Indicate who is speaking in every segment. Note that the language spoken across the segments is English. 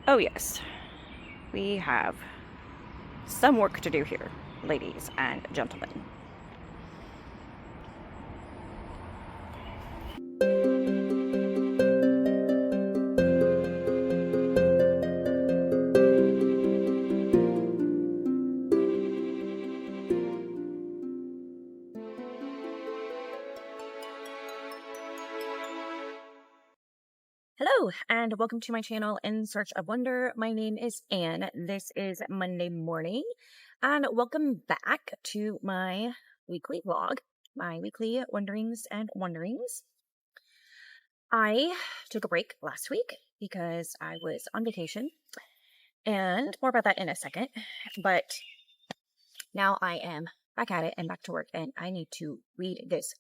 Speaker 1: Oh yes, we have some work to do here, ladies and gentlemen. Hello, and welcome to my channel, In Search of Wonder. My name is Anne. This is Monday morning, and welcome back to my weekly vlog, my weekly Wonderings and Wonderings. I took a break last week because I was on vacation, and more about that in a second, but now I am back at it and back to work, and I need to weed this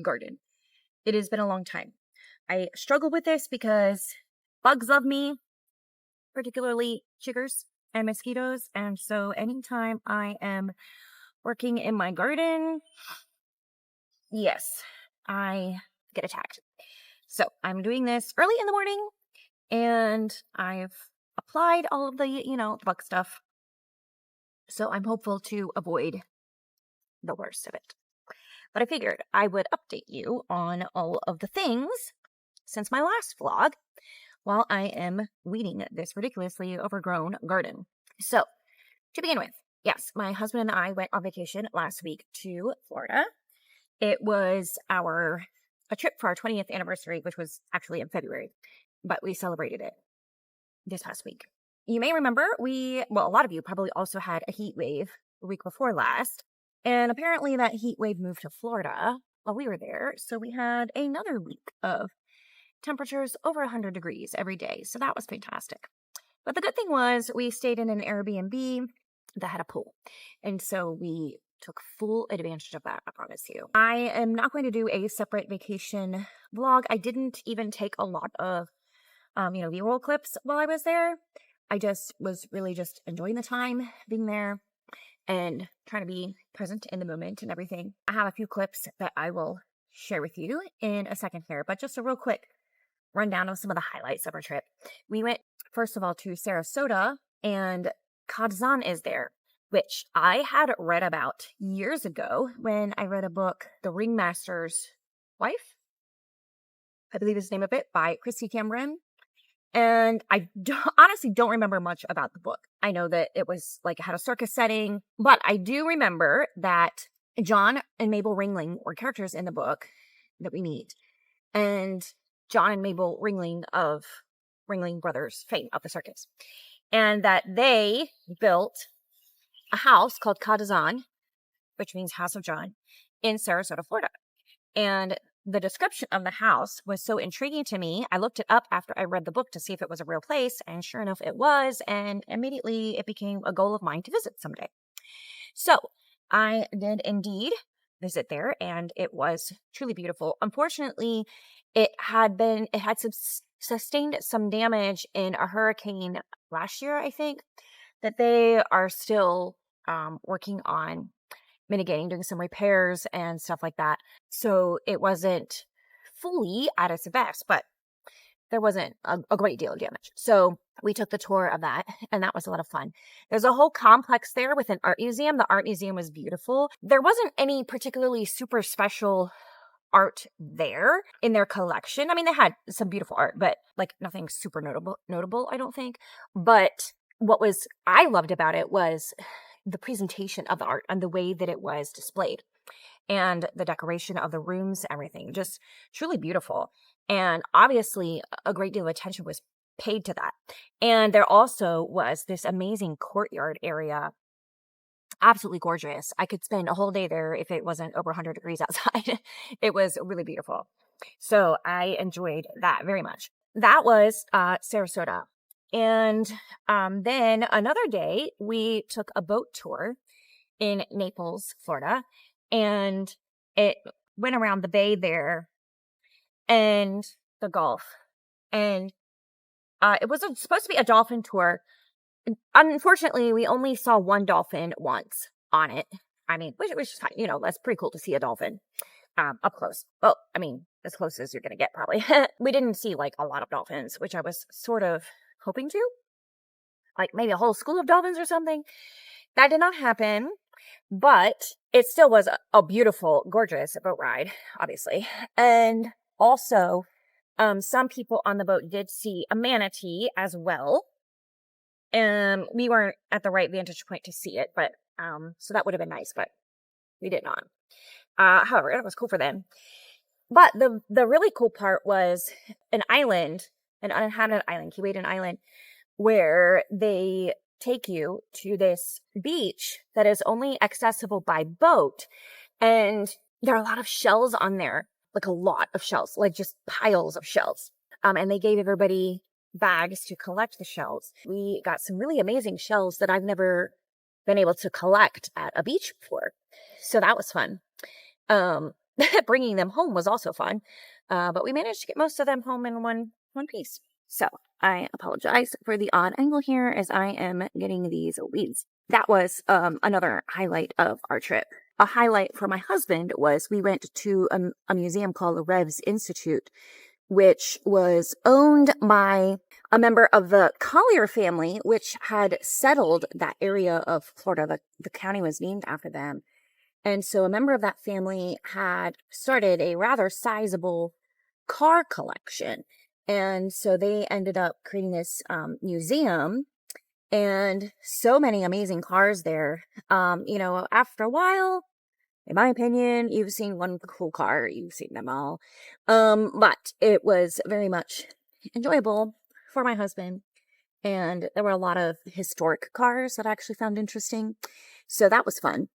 Speaker 1: garden. It has been a long time. I struggle with this because bugs love me, particularly chiggers and mosquitoes. And so anytime I am working in my garden, yes, I get attacked. So I'm doing this early in the morning, and I've applied all of the, bug stuff. So I'm hopeful to avoid the worst of it. But I figured I would update you on all of the things since my last vlog while I am weeding this ridiculously overgrown garden. So, to begin with, yes, my husband and I went on vacation last week to Florida. It was a trip for our 20th anniversary, which was actually in February, but we celebrated it this past week. You may remember a lot of you probably also had a heat wave the week before last, and apparently that heat wave moved to Florida while we were there, so we had another week of temperatures over 100 degrees every day, so that was fantastic. But the good thing was we stayed in an Airbnb that had a pool, and so we took full advantage of that, I promise you. I am not going to do a separate vacation vlog. I didn't even take a lot of, B-roll clips while I was there. I just was really just enjoying the time being there and trying to be present in the moment and everything. I have a few clips that I will share with you in a second here, but just a real quick rundown of some of the highlights of our trip. We went, first of all, to Sarasota, and Cabaniss is there, which I had read about years ago when I read a book, The Ringmaster's Wife, I believe is the name of it, by Kristy Cambron. And I honestly don't remember much about the book. I know that it was it had a circus setting, but I do remember that John and Mabel Ringling were characters in the book that we meet. And John and Mabel Ringling of Ringling Brothers fame of the circus. And that they built a house called Cabaniss, which means House of John, in Sarasota, Florida. And the description of the house was so intriguing to me. I looked it up after I read the book to see if it was a real place, and sure enough, it was. And immediately it became a goal of mine to visit someday. So I did indeed visit there, and it was truly beautiful. Unfortunately, it had sustained some damage in a hurricane last year, I think, that they are still working on mitigating, doing some repairs and stuff like that. So it wasn't fully at its best, but there wasn't a great deal of damage. So we took the tour of that, and that was a lot of fun. There's a whole complex there with an art museum. The art museum was beautiful. There wasn't any particularly super special art there in their collection. I mean, they had some beautiful art, but nothing super notable, I don't think. But what I loved about it was the presentation of the art and the way that it was displayed, and the decoration of the rooms, everything, just truly beautiful. And obviously a great deal of attention was paid to that. And there also was this amazing courtyard area. Absolutely gorgeous. I could spend a whole day there if it wasn't over 100 degrees outside. It was really beautiful. So I enjoyed that very much. That was Sarasota. And then another day, we took a boat tour in Naples, Florida, and it went around the bay there and the Gulf. And it was supposed to be a dolphin tour. Unfortunately, we only saw one dolphin once on it. I mean, which is fine. That's pretty cool to see a dolphin up close. Well, I mean, as close as you're going to get, probably. We didn't see a lot of dolphins, which I was sort of hoping to. like maybe a whole school of dolphins or something. That did not happen, but it still was a beautiful, gorgeous boat ride, obviously. And also, some people on the boat did see a manatee as well. We weren't at the right vantage point to see it, but so that would have been nice, but we did not. However, it was cool for them. But the really cool part was an island, an uninhabited island, Keewaydin Island, where they take you to this beach that is only accessible by boat. And there are a lot of shells on there, like a lot of shells, like just piles of shells. And they gave everybody bags to collect the shells. We got some really amazing shells that I've never been able to collect at a beach before. So that was fun. Bringing them home was also fun. But we managed to get most of them home in one piece. So I apologize for the odd angle here as I am getting these weeds. That was another highlight of our trip. A highlight for my husband was we went to a museum called the Revs Institute, which was owned by a member of the Collier family, which had settled that area of Florida. The county was named after them. And so a member of that family had started a rather sizable car collection. And so they ended up creating this museum, and so many amazing cars there. After a while, in my opinion, you've seen one cool car, you've seen them all. But it was very much enjoyable for my husband. And there were a lot of historic cars that I actually found interesting. So that was fun.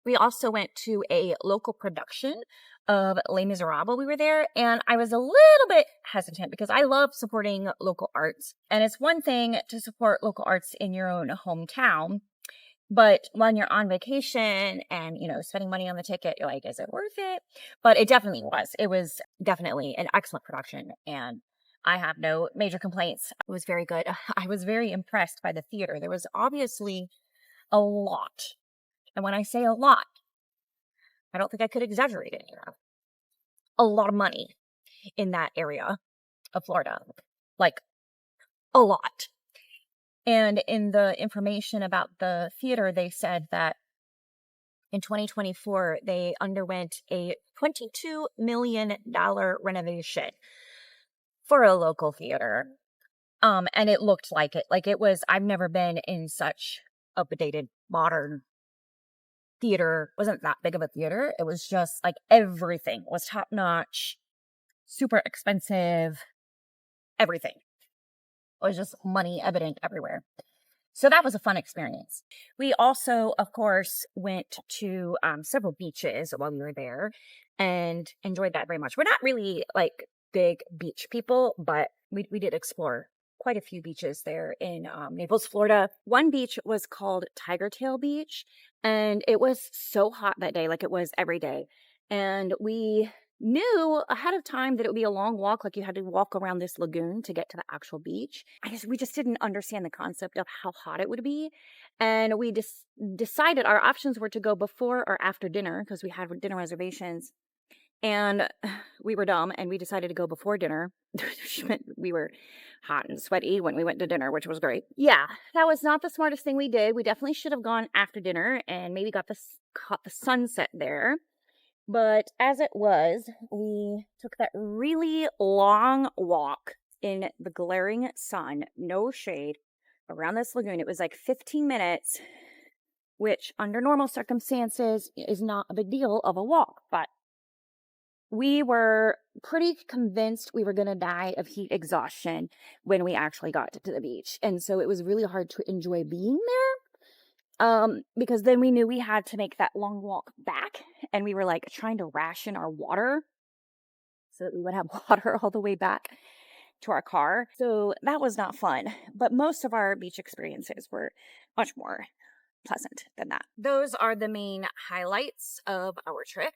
Speaker 1: We also went to a local production of Les Miserables. We were there, and I was a little bit hesitant because I love supporting local arts. And it's one thing to support local arts in your own hometown, but when you're on vacation and, spending money on the ticket, you're like, is it worth it? But it definitely was. It was definitely an excellent production, and I have no major complaints. It was very good. I was very impressed by the theater. There was obviously a lot. And when I say a lot, I don't think I could exaggerate it here. A lot of money in that area of Florida. Like, a lot. And in the information about the theater, they said that in 2024, they underwent a $22 million renovation for a local theater. And it looked like it. Like it was, I've never been in such updated, modern theater. It wasn't that big of a theater. It was just like everything was top notch, super expensive, everything. It was just money evident everywhere. So that was a fun experience. We also, of course, went to several beaches while we were there and enjoyed that very much. We're not really like big beach people, but we did explore quite a few beaches there in Naples, Florida. One beach was called Tiger Tail Beach, and it was so hot that day, like it was every day. And we knew ahead of time that it would be a long walk, like you had to walk around this lagoon to get to the actual beach. We just didn't understand the concept of how hot it would be. And we decided our options were to go before or after dinner because we had dinner reservations. And we were dumb and we decided to go before dinner. We were hot and sweaty when we went to dinner, which was great. Yeah, that was not the smartest thing we did. We definitely should have gone after dinner and maybe caught the sunset there. But as it was, we took that really long walk in the glaring sun, no shade, around this lagoon. It was like 15 minutes, which under normal circumstances is not a big deal of a walk, but we were pretty convinced we were going to die of heat exhaustion when we actually got to the beach. And so it was really hard to enjoy being there because then we knew we had to make that long walk back. And we were like trying to ration our water so that we would have water all the way back to our car. So that was not fun. But most of our beach experiences were much more pleasant than that. Those are the main highlights of our trip.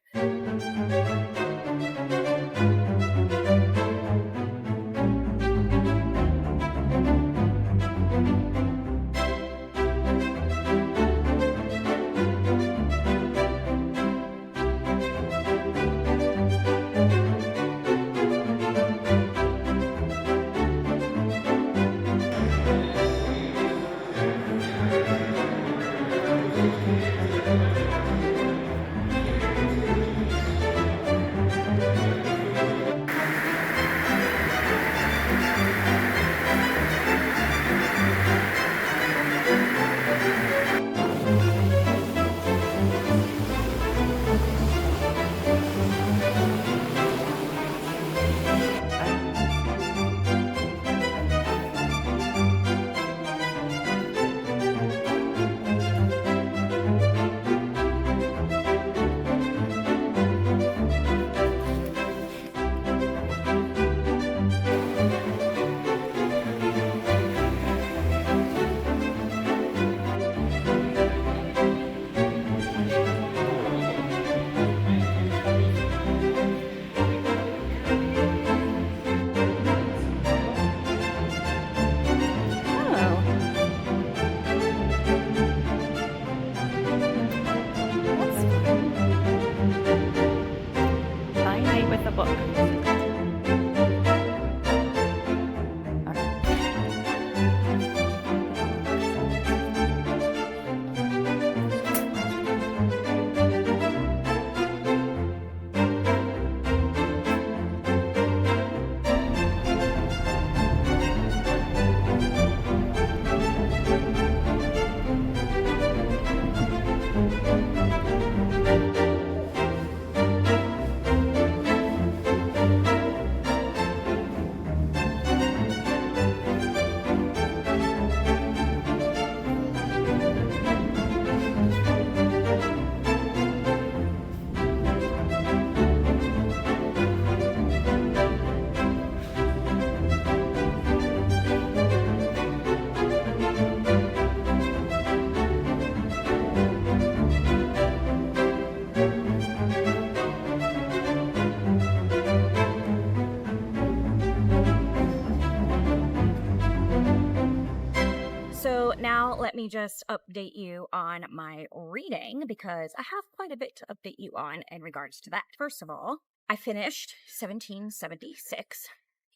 Speaker 1: now let me just update you on my reading, because I have quite a bit to update you on in regards to that. First of all, I finished 1776,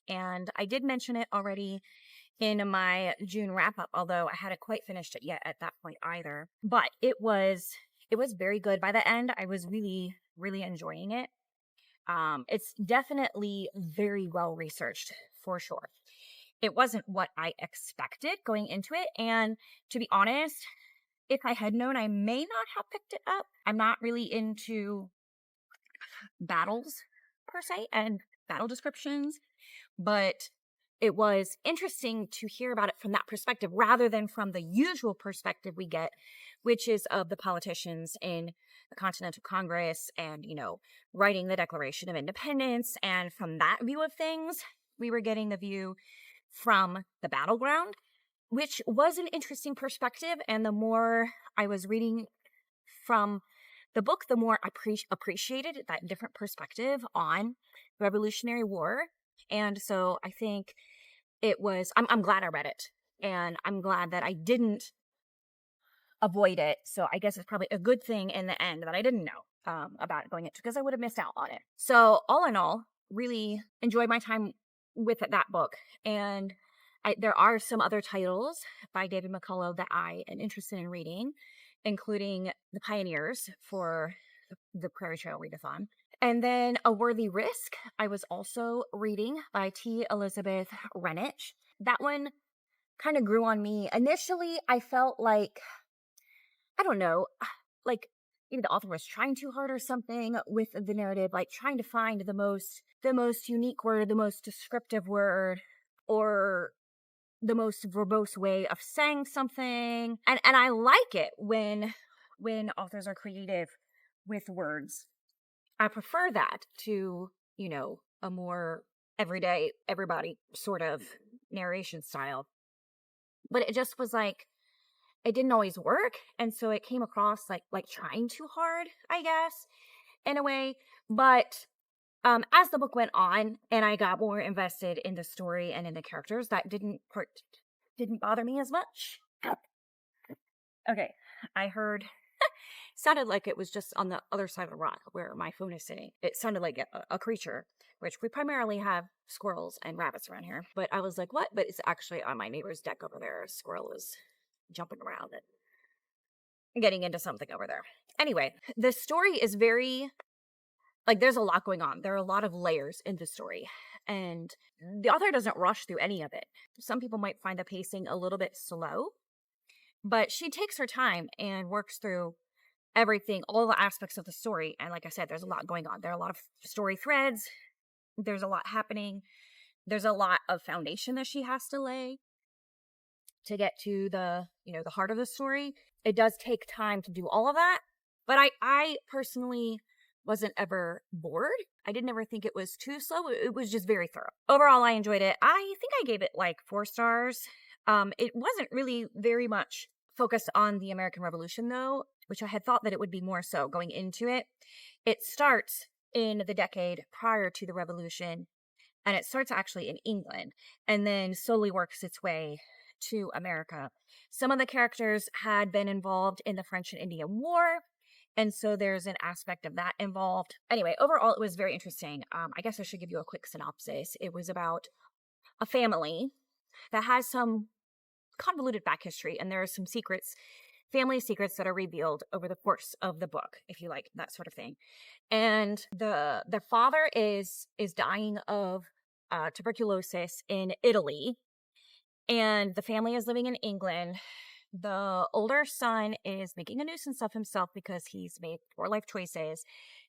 Speaker 1: and I did mention it already in my June wrap-up, although I hadn't quite finished it yet at that point either. But it was very good by the end. I was really, really enjoying it. It's definitely very well researched, for sure. It wasn't what I expected going into it, and to be honest, if I had known, I may not have picked it up. I'm not really into battles per se and battle descriptions, but it was interesting to hear about it from that perspective rather than from the usual perspective we get, which is of the politicians in the Continental Congress and, writing the Declaration of Independence. And from that view of things, we were getting the view from the battleground, which was an interesting perspective. And the more I was reading from the book, the more I appreciated that different perspective on the Revolutionary War. And so I think I'm glad I read it, and I'm glad that I didn't avoid it. So I guess it's probably a good thing in the end that I didn't know about going into, because I would have missed out on it. So all in all, really enjoyed my time with that book. And there are some other titles by David McCullough that I am interested in reading, including The Pioneers for the Prairie Trail Readathon. And then A Worthy Risk, I was also reading by T. Elizabeth Renich. That one kind of grew on me. Initially, I felt like, I don't know, like maybe the author was trying too hard or something with the narrative, like trying to find the most unique word, the most descriptive word, or the most verbose way of saying something. And I like it when authors are creative with words. I prefer that to, a more everyday, everybody sort of narration style. But it just was like, it didn't always work. And so it came across like trying too hard, I guess, in a way. But as the book went on and I got more invested in the story and in the characters, that didn't bother me as much. Okay, I heard sounded like it was just on the other side of the rock where my phone is sitting. It sounded like a creature, which we primarily have squirrels and rabbits around here. But I was like, what? But it's actually on my neighbor's deck over there. A squirrel is jumping around and getting into something over there. Anyway, the story is very, there's a lot going on. There are a lot of layers in the story. And the author doesn't rush through any of it. Some people might find the pacing a little bit slow, but she takes her time and works through everything, all the aspects of the story. And like I said, there's a lot going on. There are a lot of story threads. There's a lot happening. There's a lot of foundation that she has to lay to get to the heart of the story. It does take time to do all of that. But I personally wasn't ever bored. I didn't ever think it was too slow. It was just very thorough. Overall, I enjoyed it. I think I gave it 4 stars. It wasn't really very much focused on the American Revolution, though, which I had thought that it would be more so going into it. It starts in the decade prior to the Revolution, and it starts actually in England, and then slowly works its way to America. Some of the characters had been involved in the French and Indian War, and so there's an aspect of that involved. Anyway, overall, it was very interesting. I guess I should give you a quick synopsis. It was about a family that has some convoluted back history, and there are some family secrets that are revealed over the course of the book, if you like that sort of thing. And the father is dying of tuberculosis in Italy, and the family is living in England. The older son is making a nuisance of himself because he's made poor life choices,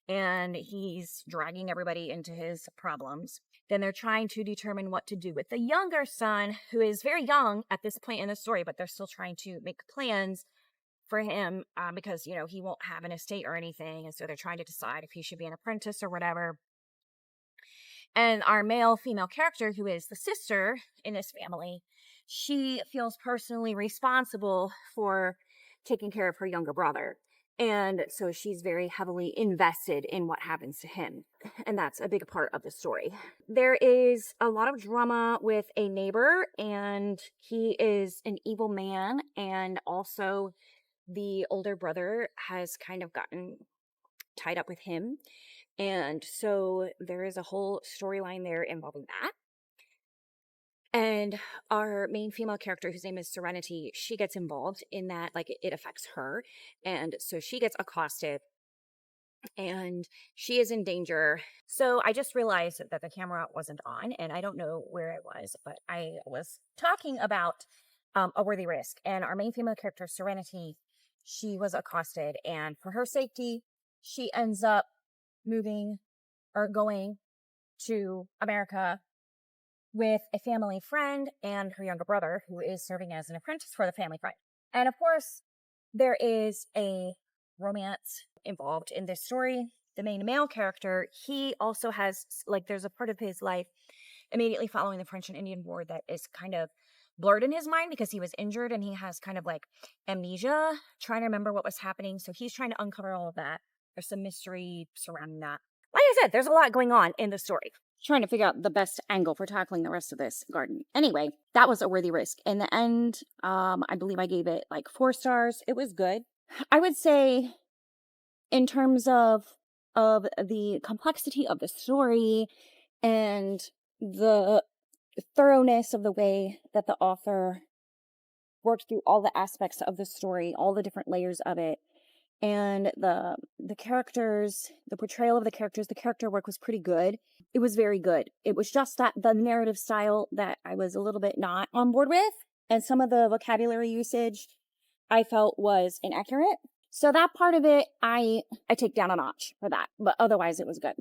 Speaker 1: and he's dragging everybody into his problems. Then they're trying to determine what to do with the younger son, who is very young at this point in the story, but they're still trying to make plans for him because, he won't have an estate or anything. And so they're trying to decide if he should be an apprentice or whatever. And our male-female character, who is the sister in this family, she feels personally responsible for taking care of her younger brother. And so she's very heavily invested in what happens to him. And that's a big part of the story. There is a lot of drama with a neighbor, and he is an evil man. And also the older brother has kind of gotten tied up with him. And so there is a whole storyline there involving that. And our main female character, whose name is Serenity, she gets involved in that, like it affects her. And so she gets accosted and she is in danger. So I just realized that the camera wasn't on, and I don't know where it was, but I was talking about a worthy risk. And our main female character, Serenity, she was accosted, and for her safety, she ends up moving or going to America with a family friend and her younger brother, who is serving as an apprentice for the family friend. And of course, there is a romance involved in this story. The main male character, he also has, like, there's a part of his life immediately following the French and Indian War that is kind of blurred in his mind because he was injured and he has kind of like amnesia, trying to remember what was happening. So he's trying to uncover all of that. There's some mystery surrounding that. Like I said, there's a lot going on in the story. Trying to figure out the best angle for tackling the rest of this garden. Anyway, that was a worthy risk. In the end, I believe I gave it like 4 stars. It was good. I would say, in terms of the complexity of the story and the thoroughness of the way that the author worked through all the aspects of the story, all the different layers of it, and the characters, the portrayal of the characters, the character work was pretty good. It was very good. It was just that the narrative style that I was a little bit not on board with, and some of the vocabulary usage I felt was inaccurate. So that part of it, I take down a notch for that, but otherwise it was good.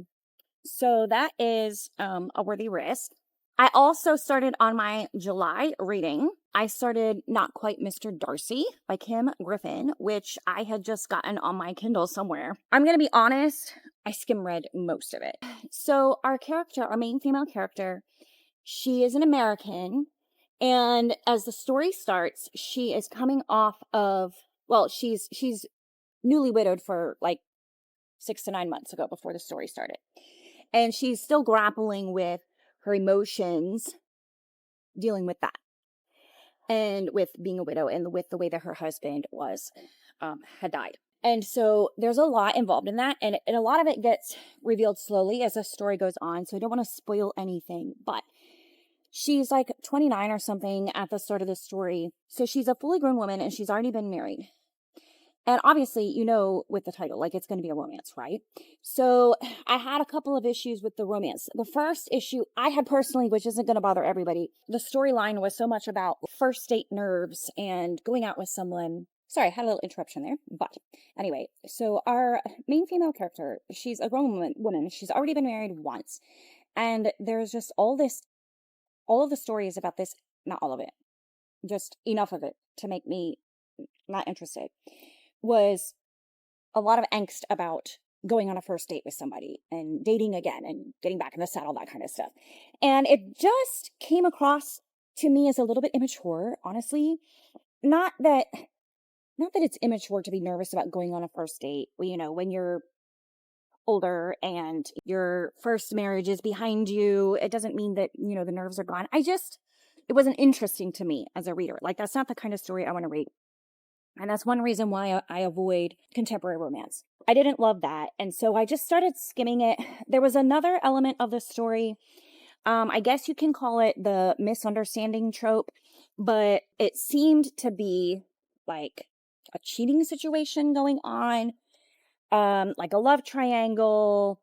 Speaker 1: So that is a worthy risk. I also started on my July reading. I started Not Quite Mr. Darcy by Griffin, which I had just gotten on my Kindle somewhere. I'm going to be honest, I skim read most of it. So our character, our main female character, she is an American. And as the story starts, she is coming off of, well, she's newly widowed for like 6 to 9 months ago before the story started. And she's still grappling with her emotions, dealing with that, and with being a widow, and with the way that her husband was had died. And so there's a lot involved in that, and a lot of it gets revealed slowly as the story goes on, so I don't want to spoil anything. But she's like 29 or something at the start of the story, so she's a fully grown woman, and she's already been married. And obviously, you know, with the title, like, it's going to be a romance, right? So I had a couple of issues with the romance. The first issue I had personally, which isn't going to bother everybody, the storyline was so much about first date nerves and going out with someone. Sorry, I had a little interruption there. But anyway, so our main female character, she's a grown woman. She's already been married once. And there's just all of the story is about this, not all of it, just enough of it to make me not interested, was a lot of angst about going on a first date with somebody and dating again and getting back in the saddle, that kind of stuff. And it just came across to me as a little bit immature, honestly. Not that it's immature to be nervous about going on a first date, you know, when you're older and your first marriage is behind you. It doesn't mean that, you know, the nerves are gone. It wasn't interesting to me as a reader. Like, that's not the kind of story I want to read. And that's one reason why I avoid contemporary romance. I didn't love that. And so I just started skimming it. There was another element of the story. I guess you can call it the misunderstanding trope, but it seemed to be like a cheating situation going on, like a love triangle.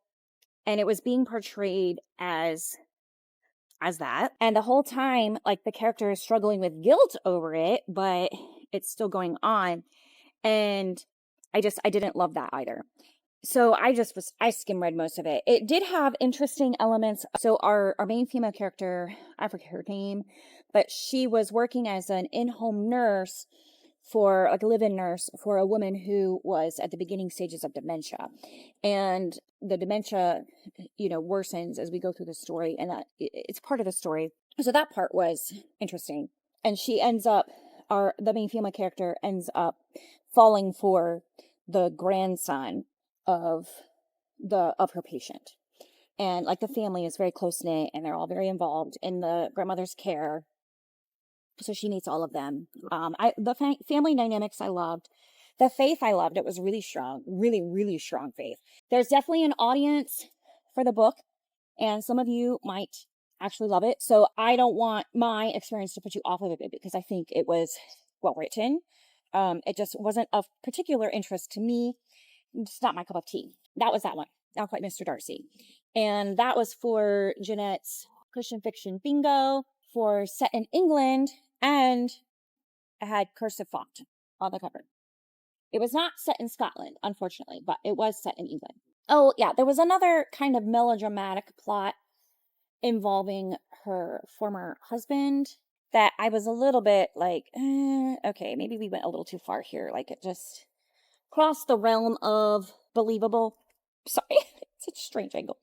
Speaker 1: And it was being portrayed as that. And the whole time, like, the character is struggling with guilt over it, but it's still going on. And I didn't love that either. So I skim read most of it. It did have interesting elements. So our main female character, I forget her name, but she was working as an in-home nurse for, like, a live-in nurse for a woman who was at the beginning stages of dementia. And the dementia, you know, worsens as we go through the story, and that it's part of the story. So that part was interesting. And she ends up, the main female character ends up falling for the grandson of her patient. And like the family is very close-knit and they're all very involved in the grandmother's care. So she needs all of them. The family dynamics I loved. The faith I loved. It was really strong, really, really strong faith. There's definitely an audience for the book, and some of you might actually love it. So I don't want my experience to put you off of it because I think it was well written. It just wasn't of particular interest to me. It's not my cup of tea. That was that one. Not quite Mr. Darcy. And that was for Jeanette's Christian Fiction Bingo for Set in England, and it had cursive font on the cover. It was not set in Scotland, unfortunately, but it was set in England. Oh, yeah, there was another kind of melodramatic plot involving her former husband that I was a little bit like, okay, maybe we went a little too far here. Like, it just crossed the realm of believable. Sorry, it's such a strange angle.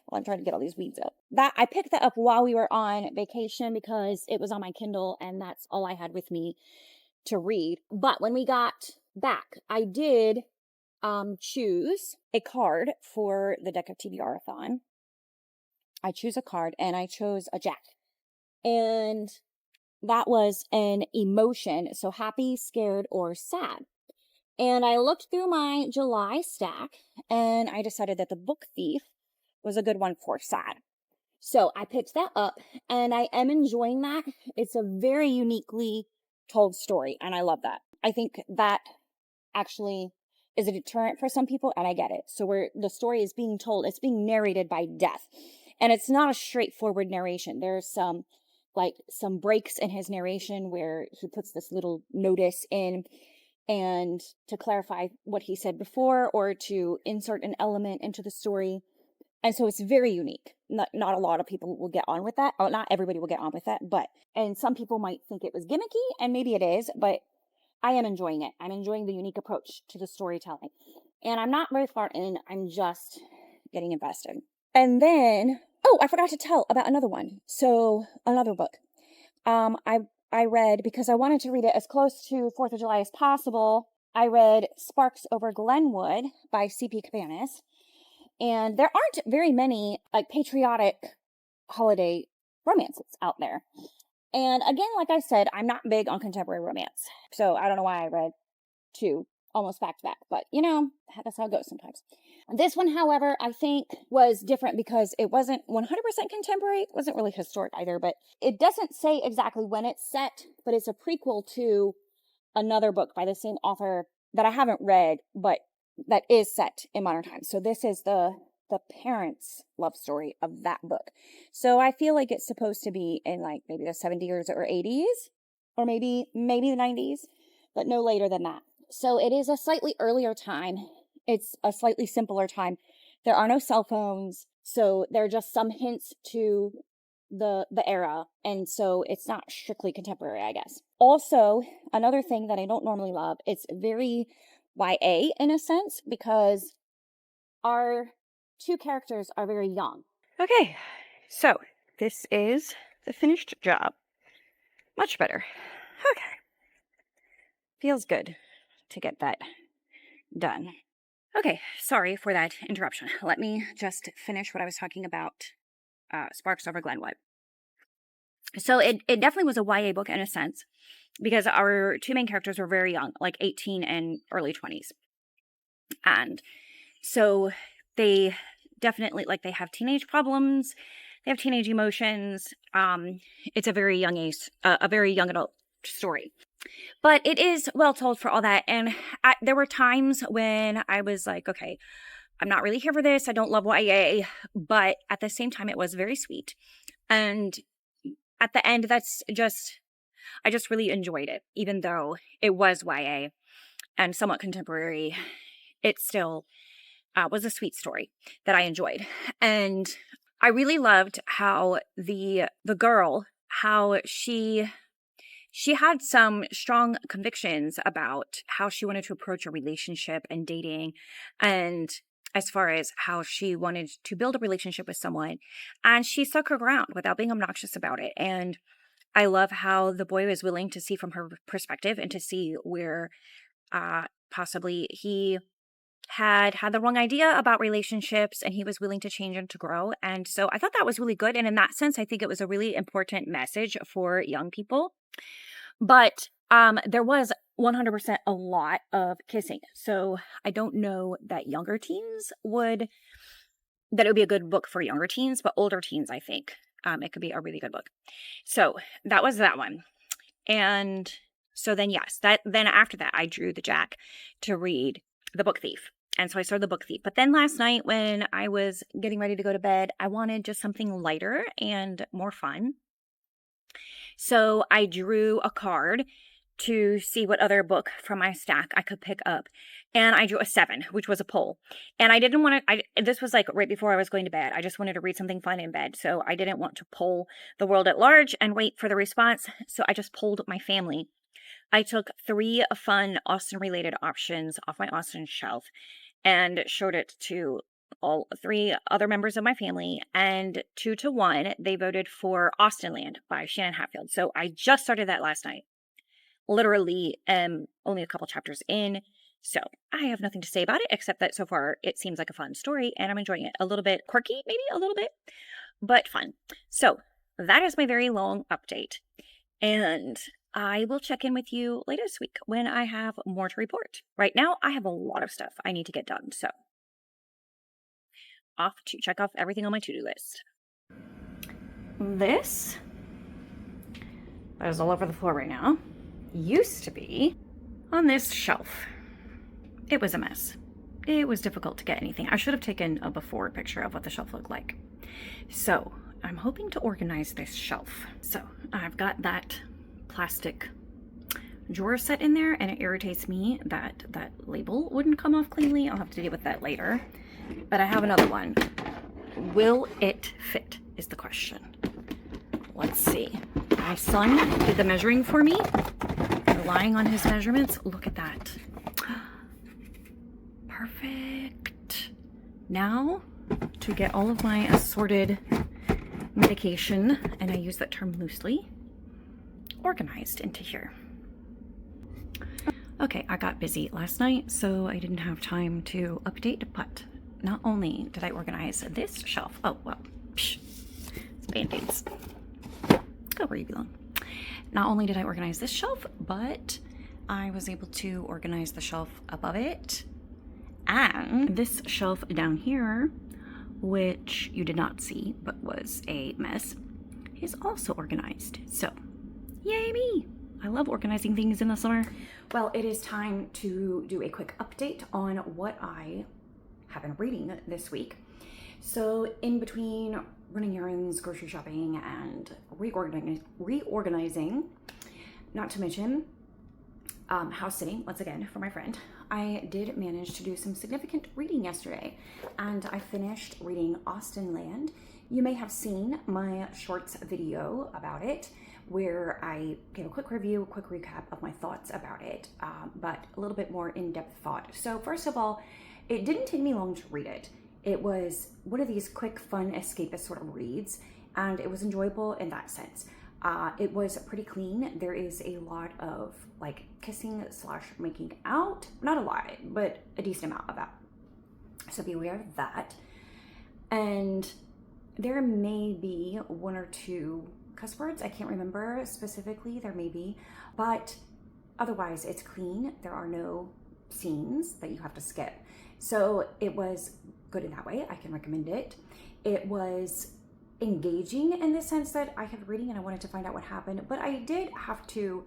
Speaker 1: Well, I'm trying to get all these weeds up. I picked that up while we were on vacation because it was on my Kindle and that's all I had with me to read. But when we got back, I did choose a card for the deck of TBR-a-thon. I choose a card and I chose a Jack. And that was an emotion. So happy, scared, or sad. And I looked through my July stack and I decided that the Book Thief was a good one for sad. So I picked that up and I am enjoying that. It's a very uniquely told story and I love that. I think that actually is a deterrent for some people and I get it. So where the story is being told, it's being narrated by death. And it's not a straightforward narration. There's some breaks in his narration where he puts this little notice in and to clarify what he said before or to insert an element into the story. And so it's very unique. Not a lot of people will get on with that. Oh, not everybody will get on with that, and some people might think it was gimmicky, and maybe it is, but I am enjoying it. I'm enjoying the unique approach to the storytelling. And I'm not very far in. I'm just getting invested. And then, I forgot to tell about another one. So another book. I read, because I wanted to read it as close to 4th of July as possible, I read Sparks Over Glenwood by C.P. Cabaniss. And there aren't very many like patriotic holiday romances out there. And again, like I said, I'm not big on contemporary romance. So I don't know why I read 2 almost back to back, but that's how it goes sometimes. This one, however, I think was different because it wasn't 100% contemporary. It wasn't really historic either, but it doesn't say exactly when it's set, but it's a prequel to another book by the same author that I haven't read, but that is set in modern times. So this is the parents' love story of that book. So I feel like it's supposed to be in like maybe the 70s or 80s, or maybe the 90s, but no later than that. So it is a slightly earlier time. It's a slightly simpler time. There are no cell phones, so there are just some hints to the era, and so it's not strictly contemporary, I guess. Also, another thing that I don't normally love, it's very YA in a sense, because our 2 characters are very young. Okay, so this is the finished job. Much better. Okay. Feels good to get that done. Okay, sorry for that interruption. Let me just finish what I was talking about, Sparks Over Glenwood. So it definitely was a YA book in a sense, because our 2 main characters were very young, like 18 and early 20s. And so they definitely, like, they have teenage problems, they have teenage emotions. It's a very young age, a very young adult story. But it is well told for all that. And there were times when I was like, okay, I'm not really here for this. I don't love YA. But at the same time, it was very sweet. And at the end, I just really enjoyed it. Even though it was YA and somewhat contemporary, it still was a sweet story that I enjoyed. And I really loved how the girl, how she had some strong convictions about how she wanted to approach a relationship and dating, and as far as how she wanted to build a relationship with someone, and she stuck her ground without being obnoxious about it. And I love how the boy was willing to see from her perspective and to see where possibly he had the wrong idea about relationships and he was willing to change and to grow. And so I thought that was really good. And in that sense, I think it was a really important message for young people. But there was 100% a lot of kissing. So I don't know that that it would be a good book for younger teens, but older teens, I think it could be a really good book. So that was that one. And so then, yes, then after that, I drew the Jack to read The Book Thief. And so I started The Book Thief. But then last night when I was getting ready to go to bed, I wanted just something lighter and more fun. So I drew a card to see what other book from my stack I could pick up. And I drew a 7, which was a poll. And I didn't want to, this was like right before I was going to bed. I just wanted to read something fun in bed. So I didn't want to poll the world at large and wait for the response. So I just polled my family. I took 3 fun Austen-related options off my Austen shelf and showed it to all 3 other members of my family, and 2-1, they voted for Austenland by Shannon Hatfield. So I just started that last night. Literally, only a couple chapters in. So I have nothing to say about it, except that so far it seems like a fun story and I'm enjoying it. A little bit quirky, maybe a little bit, but fun. So that is my very long update. And I will check in with you later this week when I have more to report. Right now, I have a lot of stuff I need to get done. So off to check off everything on my to-do list. This that is all over the floor right now used to be on this shelf. It was a mess. It was difficult to get anything. I should have taken a before picture of what the shelf looked like. So I'm hoping to organize this shelf. So I've got that plastic drawer set in there, and it irritates me that that label wouldn't come off cleanly. I'll have to deal with that later. But I have another one. Will it fit is the question. Let's see. My son did the measuring for me. Relying on his measurements. Look at that. Perfect. Now to get all of my assorted medication, and I use that term loosely, organized into here. Okay, I got busy last night, so I didn't have time to update, but not only did I organize this shelf, oh, well, it's Band-Aids. Go where you belong. Not only did I organize this shelf, but I was able to organize the shelf above it, and this shelf down here, which you did not see, but was a mess, is also organized. So, yay me! I love organizing things in the summer. Well, it is time to do a quick update on what I have been reading this week. So in between running errands, grocery shopping, and reorganizing, not to mention house sitting, once again, for my friend, I did manage to do some significant reading yesterday, and I finished reading Austenland. You may have seen my shorts video about it, where I gave a quick review, a quick recap of my thoughts about it, but a little bit more in-depth thought. So first of all, it didn't take me long to read it. It was one of these quick, fun, escapist sort of reads, and it was enjoyable in that sense. It was pretty clean. There is a lot of like kissing / making out. Not a lot, but a decent amount of that. So be aware of that. And there may be 1 or 2 cuss words. I can't remember specifically, there may be, but otherwise it's clean. There are no scenes that you have to skip. So it was good in that way. I can recommend it. It was engaging in the sense that I kept reading and I wanted to find out what happened, but I did have to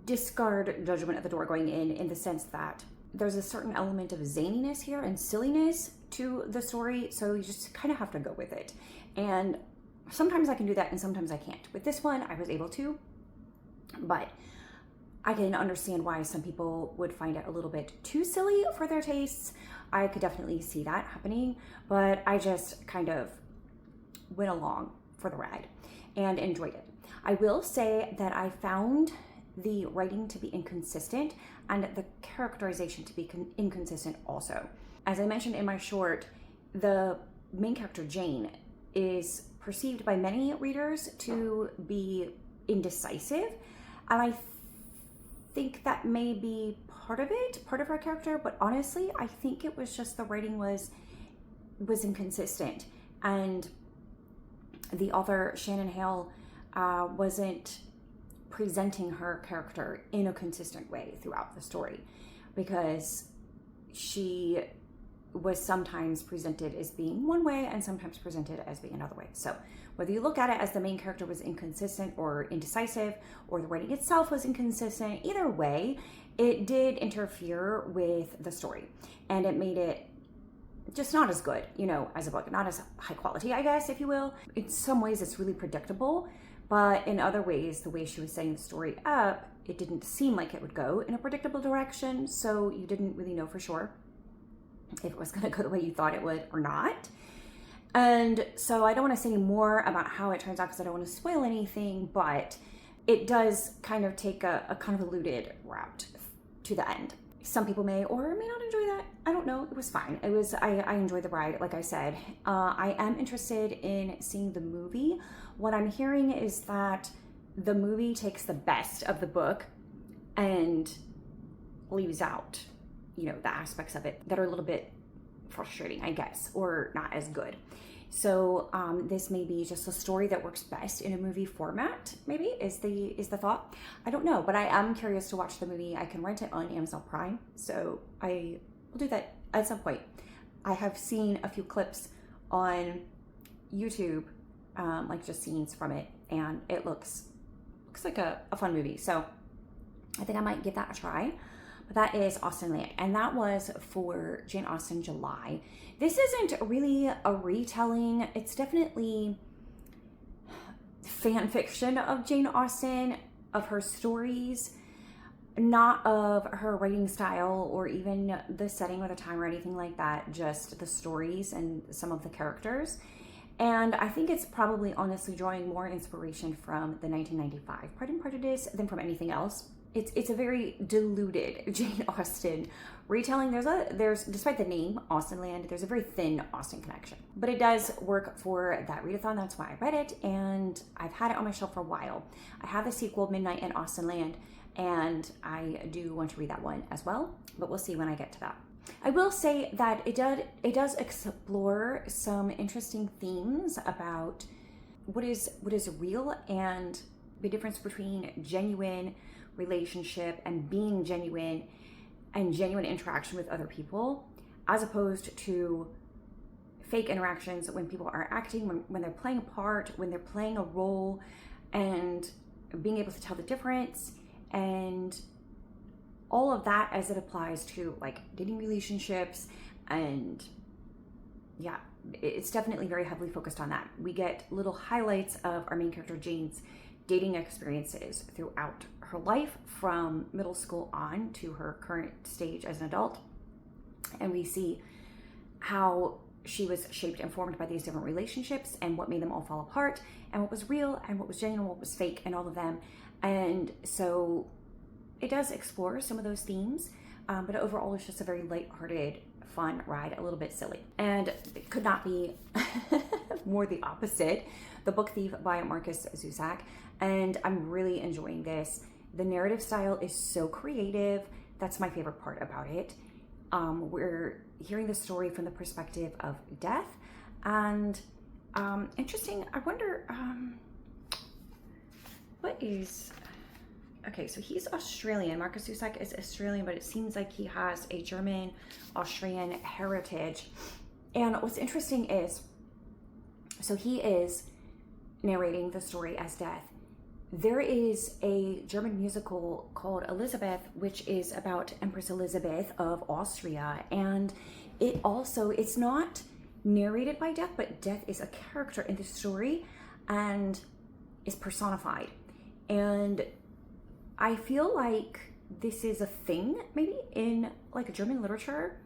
Speaker 1: discard judgment at the door going in the sense that there's a certain element of zaniness here and silliness to the story, so you just kind of have to go with it. And sometimes I can do that and sometimes I can't. With this one, I was able to, but I can understand why some people would find it a little bit too silly for their tastes. I could definitely see that happening, but I just kind of went along for the ride and enjoyed it. I will say that I found the writing to be inconsistent and the characterization to be inconsistent also. As I mentioned in my short, the main character, Jane, is perceived by many readers to be indecisive, and I
Speaker 2: think that may be part of it, part of her character, but honestly, I think it was just the writing was inconsistent, and the author, Shannon Hale, wasn't presenting her character in a consistent way throughout the story, because she was sometimes presented as being one way and sometimes presented as being another way. So whether you look at it as the main character was inconsistent or indecisive, or the writing itself was inconsistent, either way, it did interfere with the story, and it made it just not as good, you know, as a book, not as high quality, I guess, if you will. In some ways it's really predictable, but in other ways, the way she was setting the story up, it didn't seem like it would go in a predictable direction, so you didn't really know for sure if it was going to go the way you thought it would or not. And so I don't want to say more about how it turns out because I don't want to spoil anything, but it does kind of take a convoluted route to the end. Some people may or may not enjoy that. I don't know. It was fine. I enjoyed the ride, like I said. I am interested in seeing the movie. What I'm hearing is that the movie takes the best of the book and leaves out, you know, the aspects of it that are a little bit frustrating, I guess, or not as good. So this may be just a story that works best in a movie format, maybe, is the thought. I don't know, but I am curious to watch the movie. I can rent it on Amazon Prime, so I will do that at some point. I have seen a few clips on YouTube, like just scenes from it, and it looks like a fun movie. So I think I might give that a try. But that is Austenland, and that was for Jane Austen July. This isn't really a retelling. It's definitely fan fiction of Jane Austen, of her stories, not of her writing style or even the setting or the time or anything like that, just the stories and some of the characters. And I think it's probably honestly drawing more inspiration from the 1995 Pride and Prejudice than from anything else. It's a very diluted Jane Austen retelling. There's despite the name Austenland, there's a very thin Austen connection, but it does work for that readathon. That's why I read it, and I've had it on my shelf for a while. I have the sequel, Midnight in Austenland, and I do want to read that one as well, but we'll see when I get to that. I will say that it does explore some interesting themes about what is real and the difference between genuine relationship and being genuine and genuine interaction with other people, as opposed to fake interactions when people are acting, when they're playing a part, when they're playing a role, and being able to tell the difference, and all of that as it applies to like dating relationships. And yeah, it's definitely very heavily focused on that. We get little highlights of our main character Jane's dating experiences throughout her life, from middle school on to her current stage as an adult. And we see how she was shaped and formed by these different relationships and what made them all fall apart, and what was real and what was genuine, what was fake, and all of them. And so it does explore some of those themes, but overall it's just a very lighthearted, fun ride, a little bit silly. And it could not be more the opposite. The Book Thief by Marcus Zusak, and I'm really enjoying this. The narrative style is so creative. That's my favorite part about it. We're hearing the story from the perspective of death, and interesting. I wonder what is... Okay, so he's Australian. Marcus Zusak is Australian, but it seems like he has a German-Austrian heritage. And what's interesting is, so he is narrating the story as death. There is a German musical called Elizabeth, which is about Empress Elizabeth of Austria. And it's not narrated by death, but death is a character in the story and is personified. And I feel like this is a thing maybe in like German literature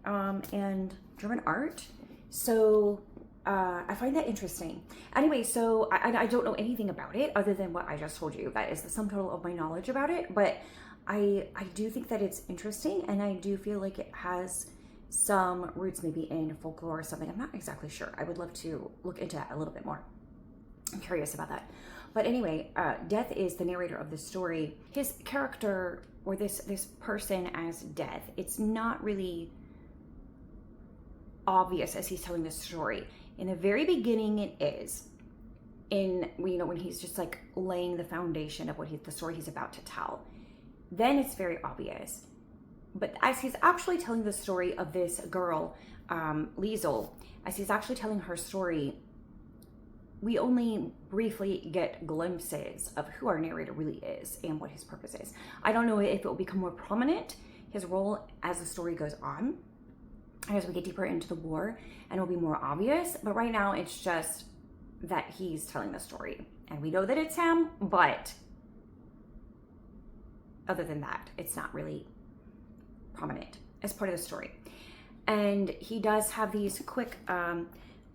Speaker 2: and German art. So I find that interesting. Anyway, so I don't know anything about it other than what I just told you. That is the sum total of my knowledge about it. But I do think that it's interesting, and I do feel like it has some roots maybe in folklore or something. I'm not exactly sure. I would love to look into that a little bit more. I'm curious about that. But anyway, Death is the narrator of the story. His character, or this person as Death, it's not really obvious as he's telling the story. In the very beginning, it is. When he's just like laying the foundation of the story he's about to tell. Then it's very obvious. But as he's actually telling the story of this girl, Liesel, as he's actually telling her story, we only briefly get glimpses of who our narrator really is and what his purpose is. I don't know if it will become more prominent, his role, as the story goes on, as we get deeper into the war, and it'll be more obvious. But right now, it's just that he's telling the story. And we know that it's him, but other than that, it's not really prominent as part of the story. And he does have these quick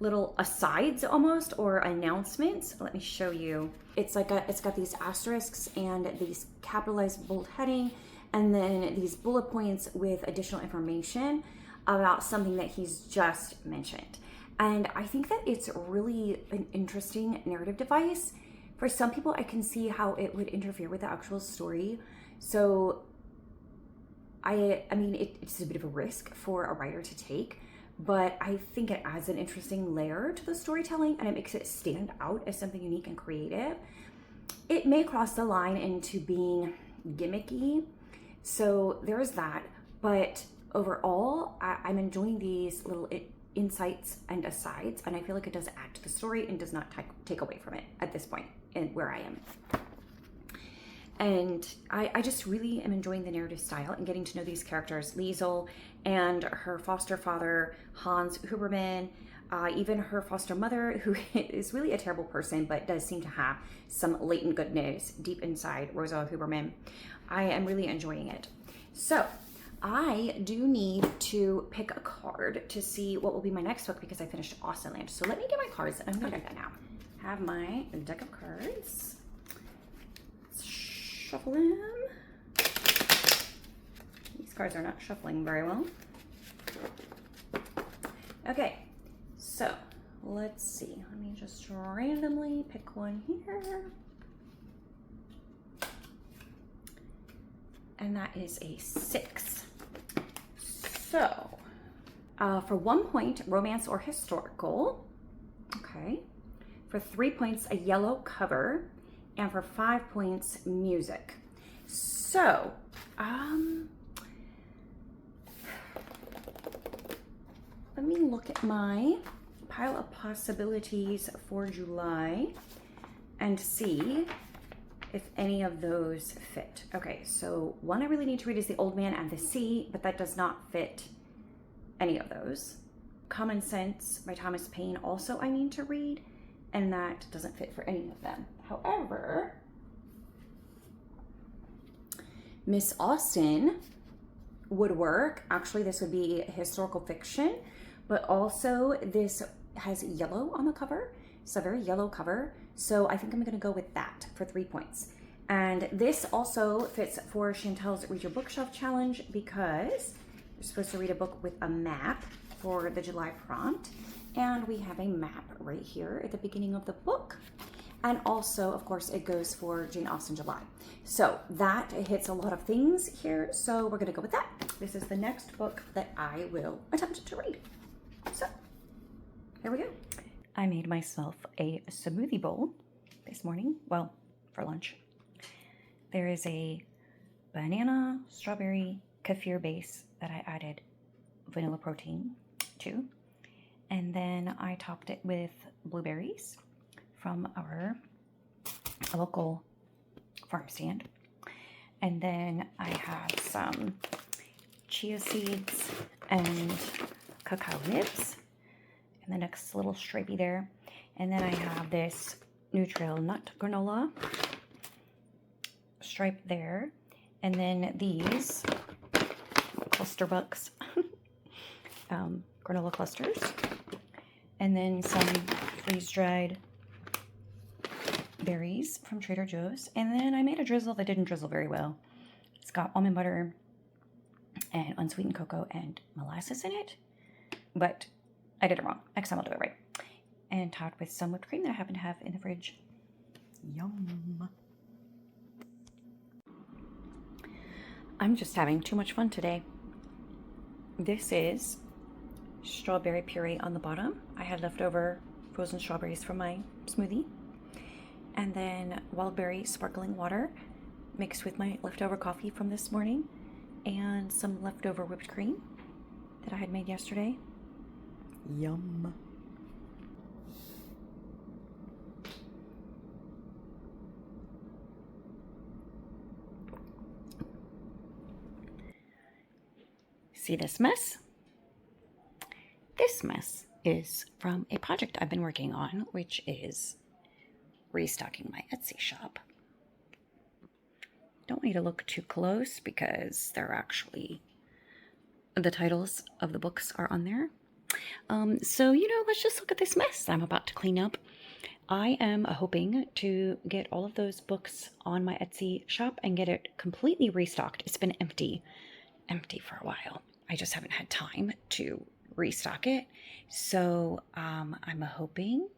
Speaker 2: little asides almost, or announcements. Let me show you. It's got these asterisks and these capitalized bold heading, and then these bullet points with additional information about something that he's just mentioned. And I think that it's really an interesting narrative device. For some people, I can see how it would interfere with the actual story. So I mean, it's a bit of a risk for a writer to take, but I think it adds an interesting layer to the storytelling, and it makes it stand out as something unique and creative. It may cross the line into being gimmicky, so there's that. But overall, I'm enjoying these little insights and asides, and I feel like it does add to the story and does not take away from it at this point and where I am. And I just really am enjoying the narrative style and getting to know these characters, Liesel and her foster father, Hans Huberman, even her foster mother, who is really a terrible person, but does seem to have some latent goodness deep inside, Rosa Huberman. I am really enjoying it. So I do need to pick a card to see what will be my next book, because I finished Austenland. So let me get my cards, and I'm going to do that now. Have my deck of cards. Shuffle them. These cards are not shuffling very well. Okay, so let's see. Let me just randomly pick one here. And that is a 6. So, for 1 point, romance or historical. Okay. For 3 points, a yellow cover. And for 5 points, music. So, let me look at my pile of possibilities for July and see if any of those fit. Okay, so one I really need to read is The Old Man and the Sea, but that does not fit any of those. Common Sense by Thomas Paine also I need to read, and that doesn't fit for any of them. However, Miss Austen would work. Actually, this would be historical fiction, but also this has yellow on the cover. It's a very yellow cover. So I think I'm going to go with that for 3 points. And this also fits for Chantel's Read Your Bookshelf Challenge, because you're supposed to read a book with a map for the July prompt. And we have a map right here at the beginning of the book. And also, of course, it goes for Jane Austen July. So that hits a lot of things here. So we're going to go with that. This is the next book that I will attempt to read. So here we go. I made myself a smoothie bowl this morning. Well, for lunch. There is a banana, strawberry, kefir base that I added vanilla protein to. And then I topped it with blueberries from our local farm stand. And then I have some chia seeds and cacao nibs. And the next little stripey there. And then I have this Nutrial Nut granola stripe there. And then these cluster bucks granola clusters. And then some freeze-dried berries from Trader Joe's. And then I made a drizzle that didn't drizzle very well. It's got almond butter and unsweetened cocoa and molasses in it. But I did it wrong. Next time I'll do it right. And topped with some whipped cream that I happen to have in the fridge.
Speaker 1: Yum. I'm just having too much fun today. This is strawberry puree on the bottom. I had leftover frozen strawberries from my smoothie. And then wild berry sparkling water mixed with my leftover coffee from this morning and some leftover whipped cream that I had made yesterday. Yum. See this mess? This mess is from a project I've been working on, which is restocking my Etsy shop. Don't need to look too close because they're actually, the titles of the books are on there. So, let's just look at this mess that I'm about to clean up. I am hoping to get all of those books on my Etsy shop and get it completely restocked. It's been empty for a while. I just haven't had time to restock it. So I'm hoping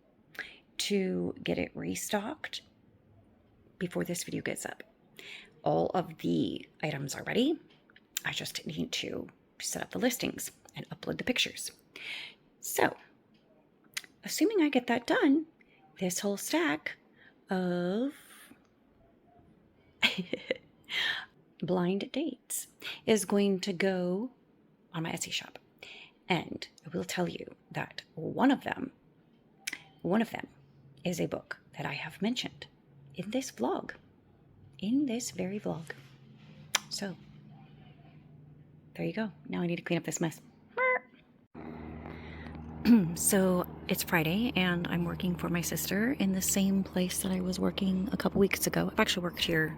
Speaker 1: to get it restocked before this video gets up. All of the items are ready. I just need to set up the listings and upload the pictures. So, assuming I get that done, this whole stack of blind dates is going to go on my Etsy shop. And I will tell you that one of them is a book that I have mentioned in this very vlog. So, there you go. Now I need to clean up this mess. So, it's Friday, and I'm working for my sister in the same place that I was working a couple weeks ago. I've actually worked here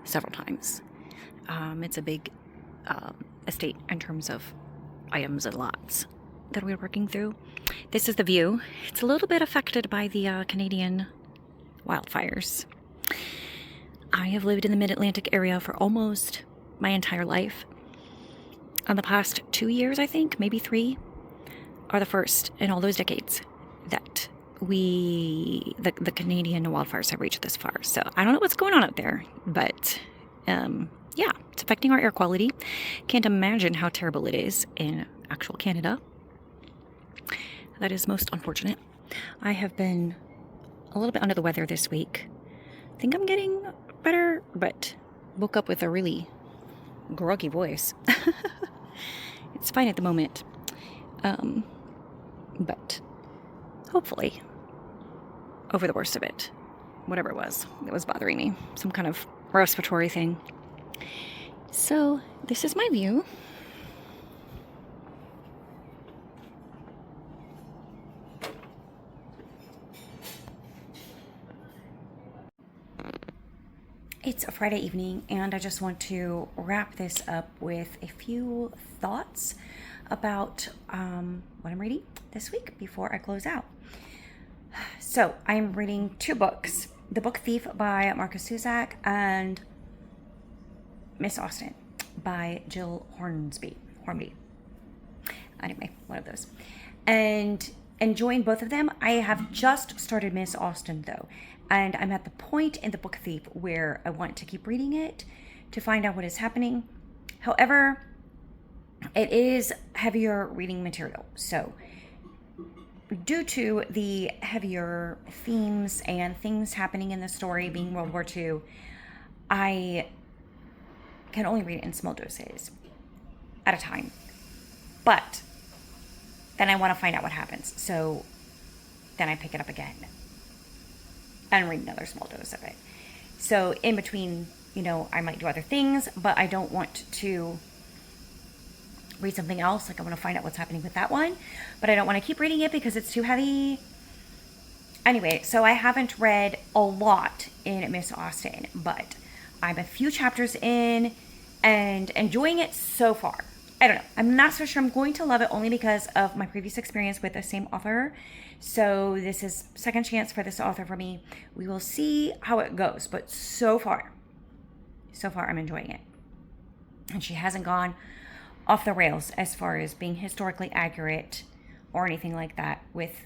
Speaker 1: several times. It's a big estate in terms of items and lots that we're working through. This is the view. It's a little bit affected by the Canadian wildfires. I have lived in the Mid-Atlantic area for almost my entire life. On the past 2 years, I think, maybe 3, are the first in all those decades that the Canadian wildfires have reached this far. So I don't know what's going on out there, but yeah, it's affecting our air quality. Can't imagine how terrible it is in actual Canada. That is most unfortunate. I have been a little bit under the weather this week. I think I'm getting better, but woke up with a really groggy voice. It's fine at the moment. But hopefully over the worst of it, whatever it was bothering me, some kind of respiratory thing. So this is my view. It's a Friday evening, and I just want to wrap this up with a few thoughts about what I'm reading this week before I close out. So I'm reading 2 books: The Book Thief by Marcus Cusack and Miss Austen by Gill Hornby. Anyway, one of those. And enjoying both of them. I have just started Miss Austen though, and I'm at the point in The Book Thief where I want to keep reading it to find out what is happening. However, it is heavier reading material. So due to the heavier themes and things happening in the story being World War II, I can only read it in small doses at a time. But then I want to find out what happens. So then I pick it up again and read another small dose of it. So in between, I might do other things, but I don't want to read something else. Like I want to find out what's happening with that one, but I don't want to keep reading it because it's too heavy. Anyway, so I haven't read a lot in Miss Austen, but I'm a few chapters in and enjoying it so far. I don't know. I'm not so sure I'm going to love it only because of my previous experience with the same author. So this is second chance for this author for me. We will see how it goes, but so far I'm enjoying it. And she hasn't gone off the rails as far as being historically accurate or anything like that with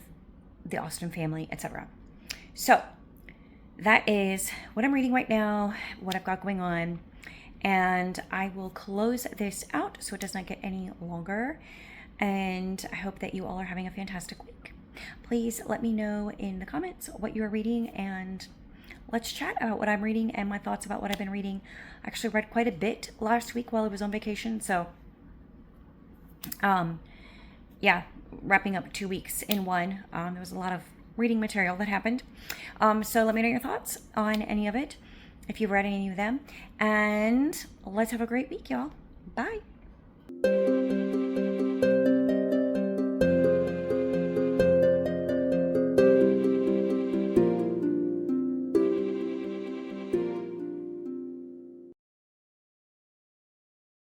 Speaker 1: the Austen family, etc. So that is what I'm reading right now, what I've got going on. And I will close this out so it does not get any longer. And I hope that you all are having a fantastic week. Please let me know in the comments what you're reading, and let's chat about what I'm reading and my thoughts about what I've been reading. I actually read quite a bit last week while I was on vacation. So, yeah, wrapping up 2 weeks in one. There was a lot of reading material that happened. So let me know your thoughts on any of it, if you've read any of them. And let's have a great week, y'all. Bye.